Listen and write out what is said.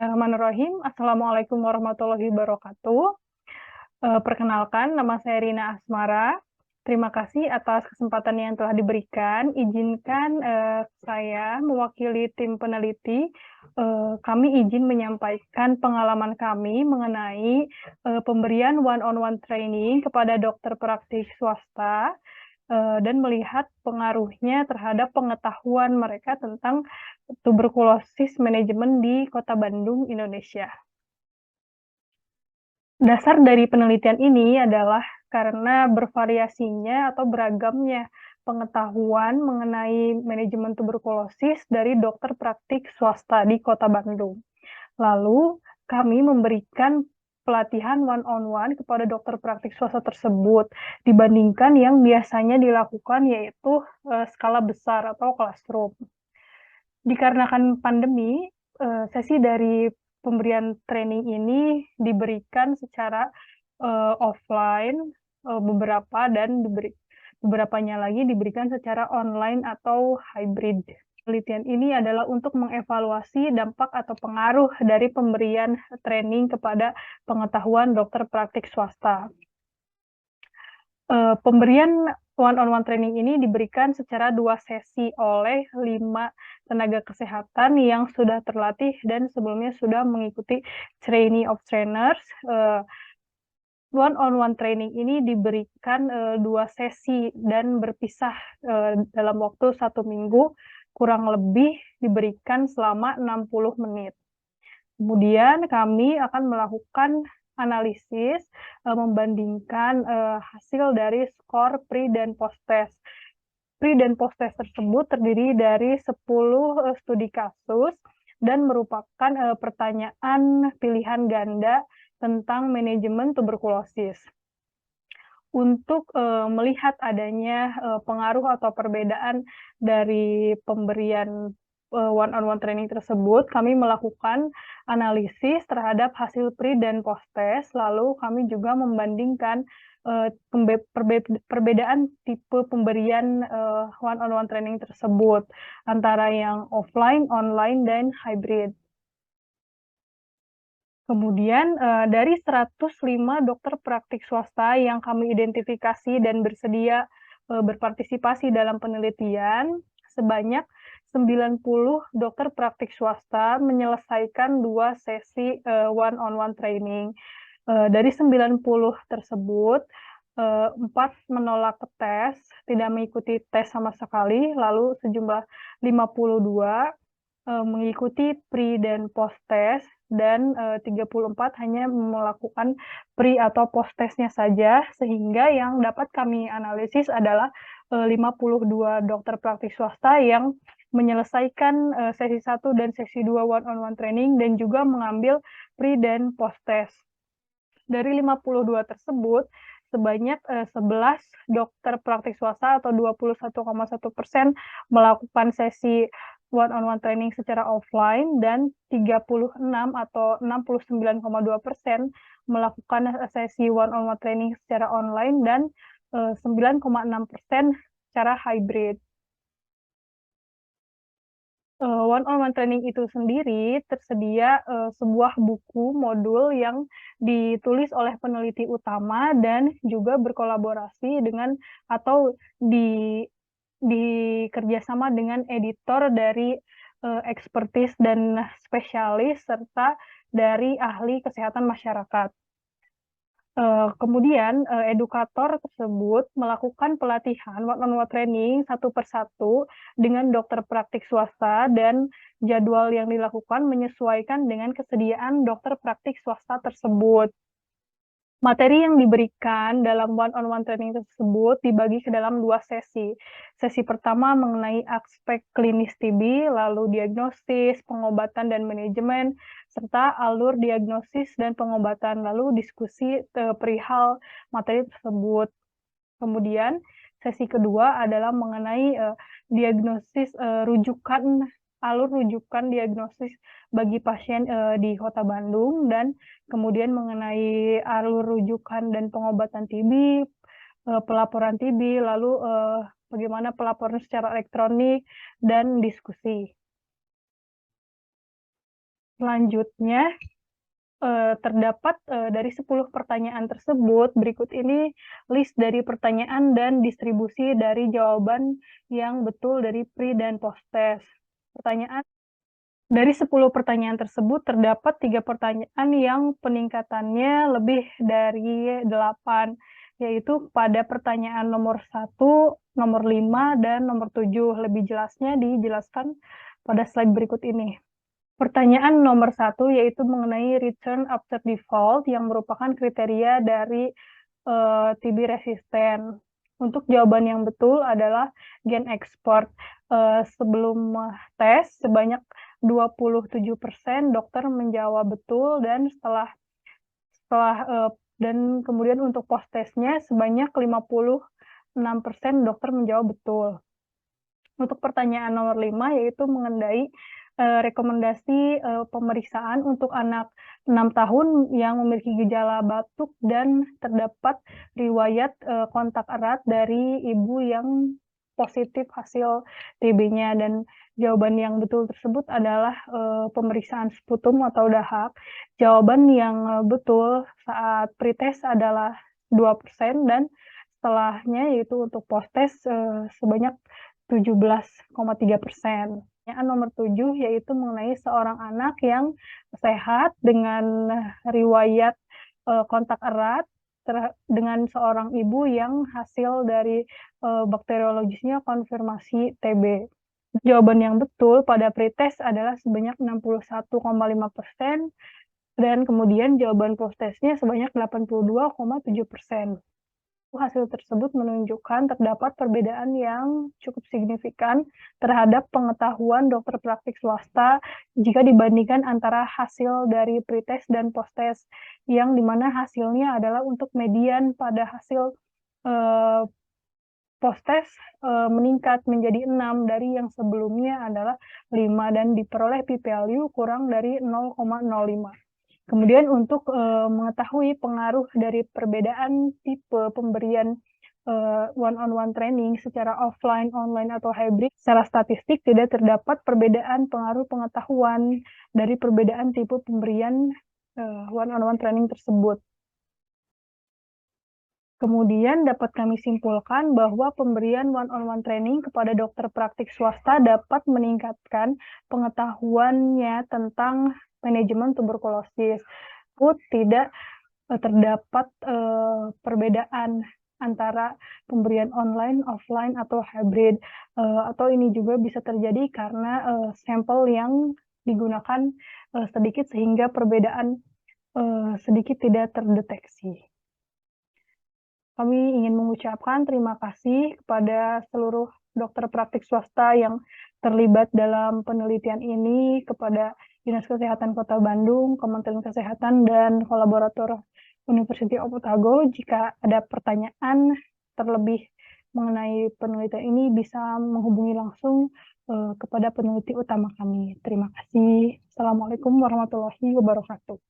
Bismillahirrahmanirrahim. Assalamualaikum warahmatullahi wabarakatuh. Perkenalkan, nama saya Rina Asmara. Terima kasih atas kesempatan yang telah diberikan. Izinkan saya mewakili tim peneliti. Kami izin menyampaikan pengalaman kami mengenai pemberian one-on-one training kepada dokter praktik swasta dan melihat pengaruhnya terhadap pengetahuan mereka tentang tuberkulosis manajemen di Kota Bandung, Indonesia. Dasar dari penelitian ini adalah karena bervariasinya atau beragamnya pengetahuan mengenai manajemen tuberkulosis dari dokter praktik swasta di Kota Bandung. Lalu, kami memberikan pelatihan one-on-one kepada dokter praktik swasta tersebut dibandingkan yang biasanya dilakukan yaitu skala besar atau classroom. Dikarenakan pandemi, sesi dari pemberian training ini diberikan secara offline beberapa dan beberapanya lagi diberikan secara online atau hybrid. Penelitian ini adalah untuk mengevaluasi dampak atau pengaruh dari pemberian training kepada pengetahuan dokter praktik swasta. Pemberian one-on-one training ini diberikan secara 2 sesi oleh 5 tenaga kesehatan yang sudah terlatih dan sebelumnya sudah mengikuti Trainee of Trainers. One-on-one training ini diberikan 2 sesi dan berpisah dalam waktu 1 minggu, kurang lebih diberikan selama 60 menit. Kemudian kami akan melakukan analisis membandingkan hasil dari skor pre dan post test. Pre dan post test tersebut terdiri dari 10 studi kasus dan merupakan pertanyaan pilihan ganda tentang manajemen tuberkulosis. Untuk melihat adanya pengaruh atau perbedaan dari pemberian one-on-one training tersebut, kami melakukan analisis terhadap hasil pre dan post test, lalu kami juga membandingkan perbedaan tipe pemberian one-on-one training tersebut antara yang offline, online, dan hybrid. Kemudian dari 105 dokter praktik swasta yang kami identifikasi dan bersedia berpartisipasi dalam penelitian, sebanyak 90 dokter praktik swasta menyelesaikan 2 sesi one-on-one training. Dari 90 tersebut, 4 menolak tes, tidak mengikuti tes sama sekali, lalu sejumlah 52 mengikuti pre dan post test, dan 34 hanya melakukan pre atau post testnya saja, sehingga yang dapat kami analisis adalah 52 dokter praktik swasta yang menyelesaikan sesi 1 dan sesi 2 one-on-one training dan juga mengambil pre dan post test. Dari 52 tersebut, sebanyak 11 dokter praktik swasta atau 21,1% melakukan sesi one-on-one training secara offline dan 36 atau 69,2% melakukan sesi one-on-one training secara online dan 9,6% secara hybrid. One-on-one training itu sendiri tersedia sebuah buku modul yang ditulis oleh peneliti utama dan juga berkolaborasi dengan atau dikerjasama dengan editor dari ekspertis dan spesialis serta dari ahli kesehatan masyarakat. Kemudian edukator tersebut melakukan pelatihan one-on-one training satu persatu dengan dokter praktik swasta dan jadwal yang dilakukan menyesuaikan dengan kesediaan dokter praktik swasta tersebut. Materi yang diberikan dalam one-on-one training tersebut dibagi ke dalam 2 sesi. Sesi pertama mengenai aspek klinis TB, lalu diagnosis, pengobatan dan manajemen, serta alur diagnosis dan pengobatan, lalu diskusi perihal materi tersebut. Kemudian sesi kedua adalah mengenai diagnosis alur rujukan diagnosis bagi pasien di Kota Bandung, dan kemudian mengenai alur rujukan dan pengobatan TB, pelaporan TB, lalu bagaimana pelaporan secara elektronik, dan diskusi. Selanjutnya, terdapat dari 10 pertanyaan tersebut, berikut ini list dari pertanyaan dan distribusi dari jawaban yang betul dari pre dan post test. Dari 10 pertanyaan tersebut, terdapat 3 pertanyaan yang peningkatannya lebih dari 8, yaitu pada pertanyaan nomor 1, nomor 5, dan nomor 7. Lebih jelasnya dijelaskan pada slide berikut ini. Pertanyaan nomor 1 yaitu mengenai return after default yang merupakan kriteria dari TB resisten. Untuk jawaban yang betul adalah gen ekspor. Sebelum tes sebanyak 27% dokter menjawab betul, dan setelah dan kemudian untuk post testnya sebanyak 56% dokter menjawab betul. Untuk pertanyaan nomor 5 yaitu mengenai rekomendasi pemeriksaan untuk anak 6 tahun yang memiliki gejala batuk dan terdapat riwayat kontak erat dari ibu yang positif hasil TB-nya, dan jawaban yang betul tersebut adalah pemeriksaan sputum atau dahak. Jawaban yang betul saat pretest adalah 2%, dan setelahnya yaitu untuk post-test sebanyak 17,3%. Pertanyaan nomor 7 yaitu mengenai seorang anak yang sehat dengan riwayat kontak erat dengan seorang ibu yang hasil dari bakteriologisnya konfirmasi TB. Jawaban yang betul pada pretest adalah sebanyak 61,5%, dan kemudian jawaban post-testnya sebanyak 82,7%. Hasil tersebut menunjukkan terdapat perbedaan yang cukup signifikan terhadap pengetahuan dokter praktik swasta jika dibandingkan antara hasil dari pretest dan posttest, yang dimana hasilnya adalah untuk median pada hasil posttest meningkat menjadi 6 dari yang sebelumnya adalah 5, dan diperoleh p-value kurang dari 0,05. Kemudian untuk mengetahui pengaruh dari perbedaan tipe pemberian one-on-one training secara offline, online, atau hybrid, secara statistik tidak terdapat perbedaan pengaruh pengetahuan dari perbedaan tipe pemberian one-on-one training tersebut. Kemudian dapat kami simpulkan bahwa pemberian one-on-one training kepada dokter praktik swasta dapat meningkatkan pengetahuannya tentang manajemen tuberkulosis. Tidak terdapat perbedaan antara pemberian online, offline, atau hybrid, atau ini juga bisa terjadi karena sampel yang digunakan sedikit sehingga perbedaan sedikit tidak terdeteksi. Kami ingin mengucapkan terima kasih kepada seluruh dokter praktik swasta yang terlibat dalam penelitian ini, kepada Dinas Kesehatan Kota Bandung, Kementerian Kesehatan, dan kolaborator University of Otago. Jika ada pertanyaan terlebih mengenai penelitian ini, bisa menghubungi langsung kepada peneliti utama kami. Terima kasih. Assalamualaikum warahmatullahi wabarakatuh.